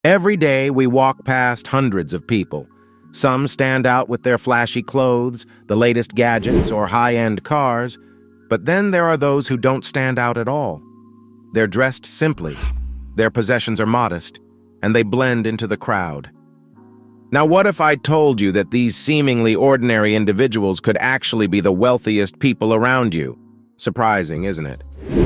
Every day we walk past hundreds of people. Some stand out with their flashy clothes, the latest gadgets, or high-end cars, but then there are those who don't stand out at all. They're dressed simply, their possessions are modest, and they blend into the crowd. Now, what if I told you that these seemingly ordinary individuals could actually be the wealthiest people around you? Surprising, isn't it?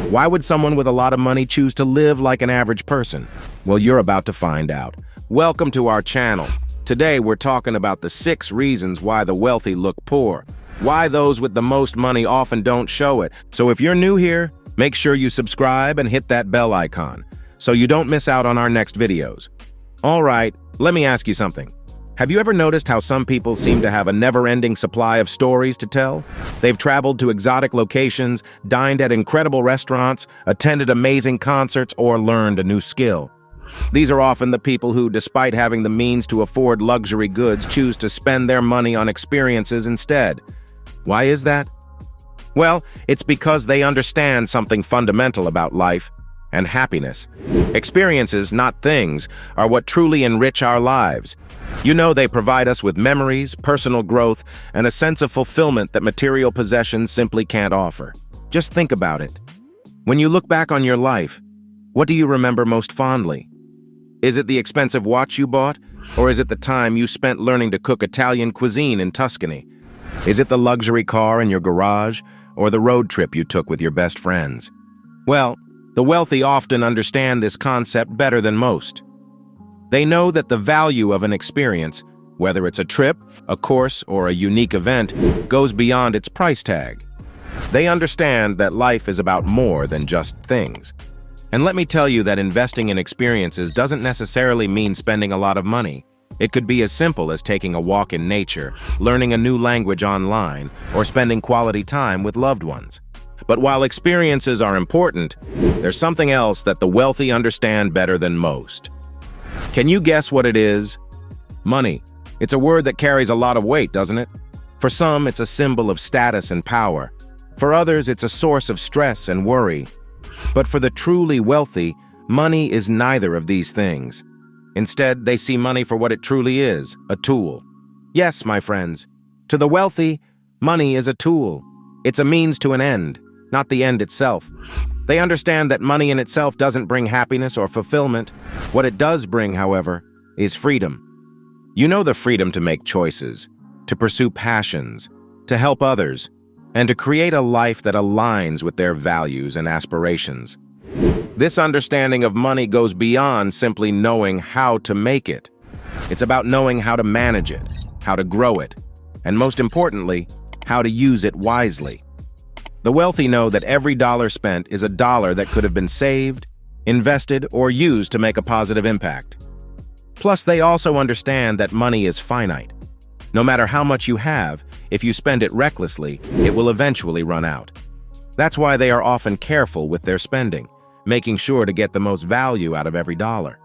Why would someone with a lot of money choose to live like an average person? Well, you're about to find out. Welcome to our channel. Today, we're talking about the 6 reasons why the wealthy look poor, why those with the most money often don't show it. So if you're new here, make sure you subscribe and hit that bell icon so you don't miss out on our next videos. All right, let me ask you something. Have you ever noticed how some people seem to have a never-ending supply of stories to tell? They've traveled to exotic locations, dined at incredible restaurants, attended amazing concerts, or learned a new skill. These are often the people who, despite having the means to afford luxury goods, choose to spend their money on experiences instead. Why is that? Well, it's because they understand something fundamental about life and happiness. Experiences, not things, are what truly enrich our lives. You know, they provide us with memories, personal growth, and a sense of fulfillment that material possessions simply can't offer. Just think about it. When you look back on your life, what do you remember most fondly? Is it the expensive watch you bought, or is it the time you spent learning to cook Italian cuisine in Tuscany? Is it the luxury car in your garage, or the road trip you took with your best friends? Well, the wealthy often understand this concept better than most. They know that the value of an experience, whether it's a trip, a course, or a unique event, goes beyond its price tag. They understand that life is about more than just things. And let me tell you that investing in experiences doesn't necessarily mean spending a lot of money. It could be as simple as taking a walk in nature, learning a new language online, or spending quality time with loved ones. But while experiences are important, there's something else that the wealthy understand better than most. Can you guess what it is? Money. It's a word that carries a lot of weight, doesn't it? For some, it's a symbol of status and power. For others, it's a source of stress and worry. But for the truly wealthy, money is neither of these things. Instead, they see money for what it truly is, a tool. Yes, my friends, to the wealthy, money is a tool. It's a means to an end, not the end itself. They understand that money in itself doesn't bring happiness or fulfillment. What it does bring, however, is freedom. You know, the freedom to make choices, to pursue passions, to help others, and to create a life that aligns with their values and aspirations. This understanding of money goes beyond simply knowing how to make it. It's about knowing how to manage it, how to grow it, and most importantly, how to use it wisely. The wealthy know that every dollar spent is a dollar that could have been saved, invested, or used to make a positive impact. Plus, they also understand that money is finite. No matter how much you have, if you spend it recklessly, it will eventually run out. That's why they are often careful with their spending, making sure to get the most value out of every dollar.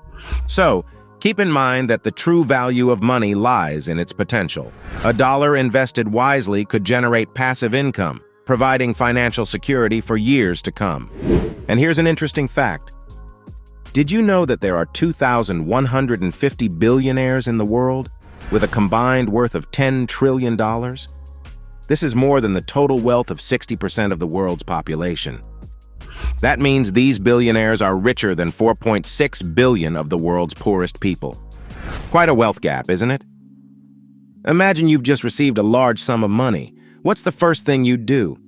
So, keep in mind that the true value of money lies in its potential. A dollar invested wisely could generate passive income, providing financial security for years to come. And here's an interesting fact. Did you know that there are 2,150 billionaires in the world, with a combined worth of $10 trillion? This is more than the total wealth of 60% of the world's population. That means these billionaires are richer than 4.6 billion of the world's poorest people. Quite a wealth gap, isn't it? Imagine you've just received a large sum of money. What's the first thing you'd do?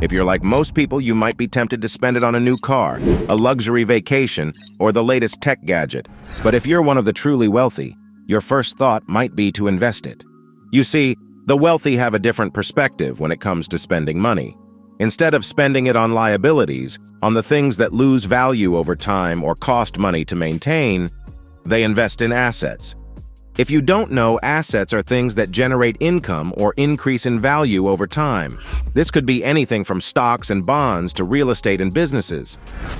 If you're like most people, you might be tempted to spend it on a new car, a luxury vacation, or the latest tech gadget. But if you're one of the truly wealthy, your first thought might be to invest it. You see, the wealthy have a different perspective when it comes to spending money. Instead of spending it on liabilities, on the things that lose value over time or cost money to maintain, they invest in assets. If you don't know, assets are things that generate income or increase in value over time. This could be anything from stocks and bonds to real estate and businesses.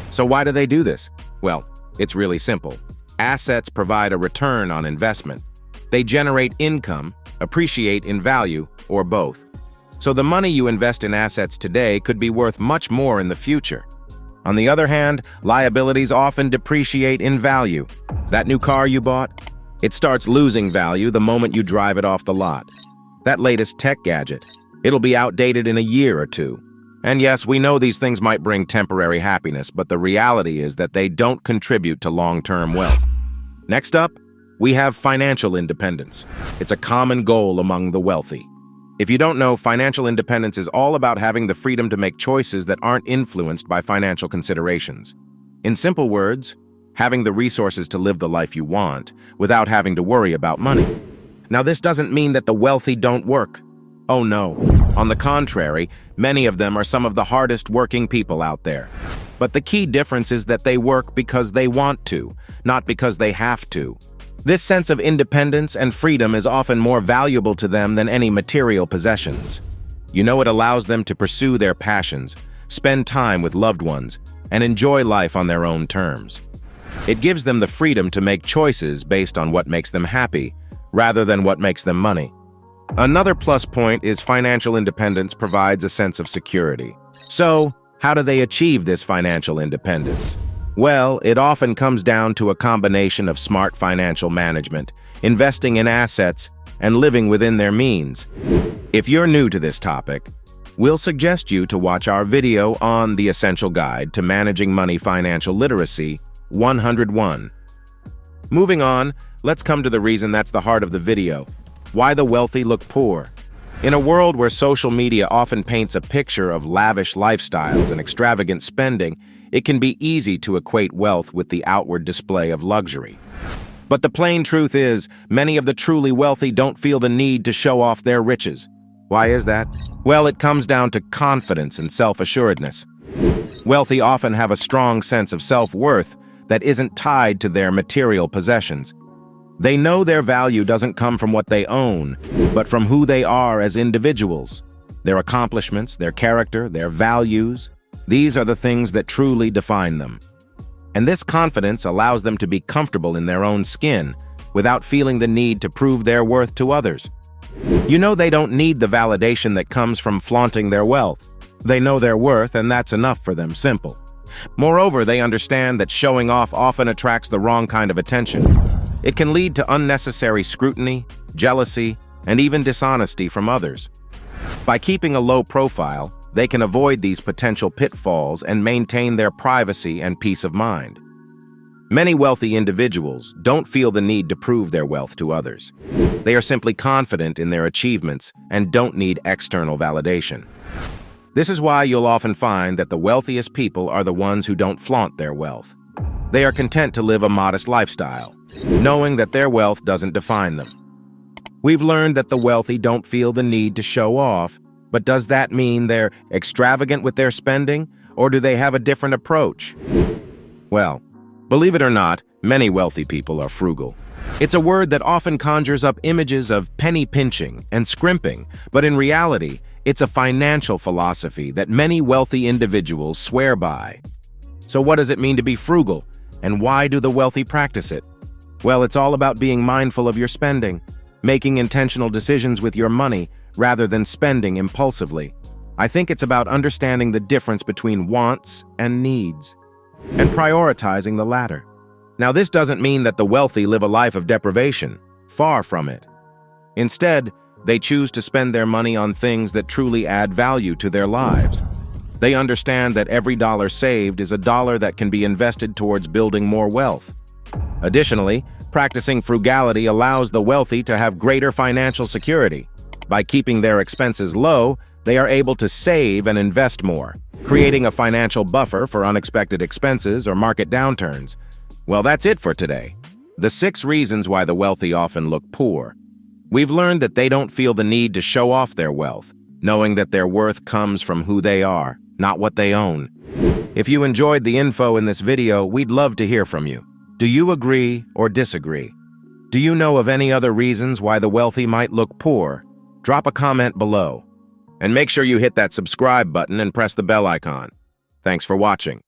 So why do they do this? Well, it's really simple. Assets provide a return on investment. They generate income, appreciate in value, or both. So the money you invest in assets today could be worth much more in the future. On the other hand, liabilities often depreciate in value. That new car you bought? It starts losing value the moment you drive it off the lot. That latest tech gadget? It'll be outdated in a year or two. And yes, we know these things might bring temporary happiness, but the reality is that they don't contribute to long-term wealth. Next up, we have financial independence. It's a common goal among the wealthy. If you don't know, financial independence is all about having the freedom to make choices that aren't influenced by financial considerations. In simple words, having the resources to live the life you want without having to worry about money. Now, this doesn't mean that the wealthy don't work. Oh no. On the contrary, many of them are some of the hardest working people out there. But the key difference is that they work because they want to, not because they have to. This sense of independence and freedom is often more valuable to them than any material possessions. You know, it allows them to pursue their passions, spend time with loved ones, and enjoy life on their own terms. It gives them the freedom to make choices based on what makes them happy, rather than what makes them money. Another plus point is financial independence provides a sense of security. So, how do they achieve this financial independence? Well, it often comes down to a combination of smart financial management, investing in assets, and living within their means. If you're new to this topic, we'll suggest you to watch our video on The Essential Guide to Managing Money Financial Literacy 101. Moving on, let's come to the reason that's the heart of the video: why the wealthy look poor. In a world where social media often paints a picture of lavish lifestyles and extravagant spending, it can be easy to equate wealth with the outward display of luxury. But the plain truth is, many of the truly wealthy don't feel the need to show off their riches. Why is that? Well, it comes down to confidence and self-assuredness. Wealthy often have a strong sense of self-worth that isn't tied to their material possessions. They know their value doesn't come from what they own, but from who they are as individuals. Their accomplishments, their character, their values, these are the things that truly define them. And this confidence allows them to be comfortable in their own skin without feeling the need to prove their worth to others. You know, they don't need the validation that comes from flaunting their wealth. They know their worth, and that's enough for them, simple. Moreover, they understand that showing off often attracts the wrong kind of attention. It can lead to unnecessary scrutiny, jealousy, and even dishonesty from others. By keeping a low profile, they can avoid these potential pitfalls and maintain their privacy and peace of mind. Many wealthy individuals don't feel the need to prove their wealth to others. They are simply confident in their achievements and don't need external validation. This is why you'll often find that the wealthiest people are the ones who don't flaunt their wealth. They are content to live a modest lifestyle, knowing that their wealth doesn't define them. We've learned that the wealthy don't feel the need to show off, but does that mean they're extravagant with their spending, or do they have a different approach? Well, believe it or not, many wealthy people are frugal. It's a word that often conjures up images of penny pinching and scrimping, but in reality, it's a financial philosophy that many wealthy individuals swear by. So what does it mean to be frugal, and why do the wealthy practice it? Well, it's all about being mindful of your spending, making intentional decisions with your money rather than spending impulsively. I think it's about understanding the difference between wants and needs, and prioritizing the latter. Now, this doesn't mean that the wealthy live a life of deprivation. Far from it. Instead, they choose to spend their money on things that truly add value to their lives. They understand that every dollar saved is a dollar that can be invested towards building more wealth. Additionally, practicing frugality allows the wealthy to have greater financial security. By keeping their expenses low, they are able to save and invest more, creating a financial buffer for unexpected expenses or market downturns. Well, that's it for today. The 6 reasons why the wealthy often look poor. We've learned that they don't feel the need to show off their wealth, knowing that their worth comes from who they are, not what they own. If you enjoyed the info in this video, we'd love to hear from you. Do you agree or disagree? Do you know of any other reasons why the wealthy might look poor? Drop a comment below. And make sure you hit that subscribe button and press the bell icon. Thanks for watching.